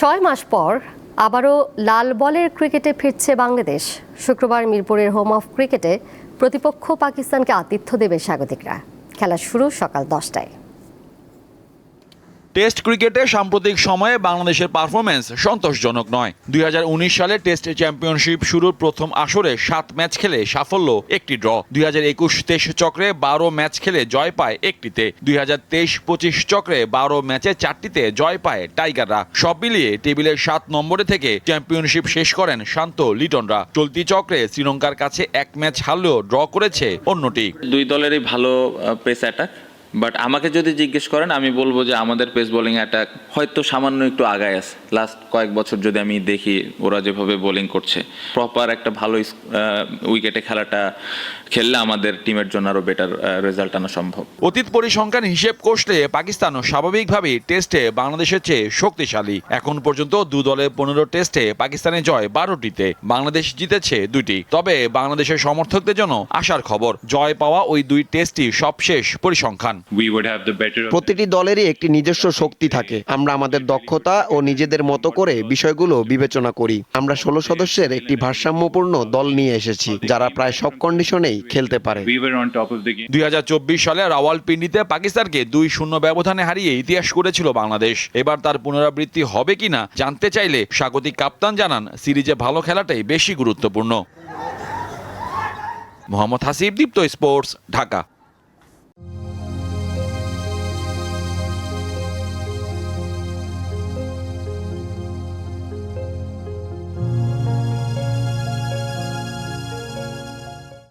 6 মাস পর আবারও লাল বলের ক্রিকেটে ফিরছে বাংলাদেশ। শুক্রবার মিরপুরের হোম অফ ক্রিকেটে প্রতিপক্ষ পাকিস্তানকে আতিথ্য দেবে স্বাগতিকরা। খেলা শুরু সকাল 10টায়। টেস্ট ক্রিকেটে সাম্প্রতিক সময়ে বাংলাদেশের পারফরম্যান্স সন্তোষজনক নয়। 2019 সালে টেস্ট চ্যাম্পিয়নশিপ শুরুর প্রথম আসরে 7 ম্যাচ খেলে সাফল্য একটি ড্র। 2021-23 চক্রে 12 ম্যাচ খেলে জয় পায় একটিতে। 2023-25 চক্রে 12 ম্যাচে 4টিতে জয় পায় টাইগাররা। সব মিলিয়ে টেবিলের 7 নম্বরে থেকে চ্যাম্পিয়নশিপ শেষ করেন শান্ত লিটনরা। চলতি চক্রে শ্রীলঙ্কার কাছে 1 ম্যাচ হারলেও ড্র করেছে অন্যটি। দুই দলেরই ভালো পেস অ্যাটাক, বাট আমাকে যদি জিজ্ঞেস করেন আমি বলবো যে আমাদের পেস বোলিং অ্যাটাক হয়তো সামান্য একটু আগায় আছে। লাস্ট কয়েক বছর যদি আমি দেখি ওরা যেভাবে বোলিং করছে, প্রপার একটা ভালো উইকেটে খেলাটা খেললে আমাদের টিমের জন্য আরো বেটার রেজাল্ট আনা সম্ভব। অতীত পরিসংখ্যান হিসেব কষলে পাকিস্তানও স্বাভাবিকভাবেই টেস্টে বাংলাদেশের চেয়ে শক্তিশালী। এখন পর্যন্ত দু দলের 15 টেস্টে পাকিস্তানের জয় 12টিতে, বাংলাদেশ জিতেছে 2টি। তবে বাংলাদেশের সমর্থকদের জন্য আশার খবর, জয় পাওয়া ওই 2 টেস্টই সবশেষ পরিসংখ্যান। প্রতিটি দলেরই একটি নিজস্ব শক্তি থাকে। আমরা আমাদের দক্ষতা ও নিজেদের মতো করে বিষয়গুলো বিবেচনা করি। আমরা 16 সদস্যের একটি ভারসাম্যপূর্ণ দল নিয়ে এসেছি, যারা প্রায় সব কন্ডিশনেই খেলতে পারে। 2024 সালে রাওয়ালপিন্ডিতে পাকিস্তানকে 2-0 ব্যবধানে হারিয়ে ইতিহাস করেছিল বাংলাদেশ। এবার তার পুনরাবৃত্তি হবে কিনা জানতে চাইলে স্বাগতিক কাপ্তান জানান, সিরিজে ভালো খেলাটাই বেশি গুরুত্বপূর্ণ। মোহাম্মদ হাসিব, দীপ্ত স্পোর্টস, ঢাকা।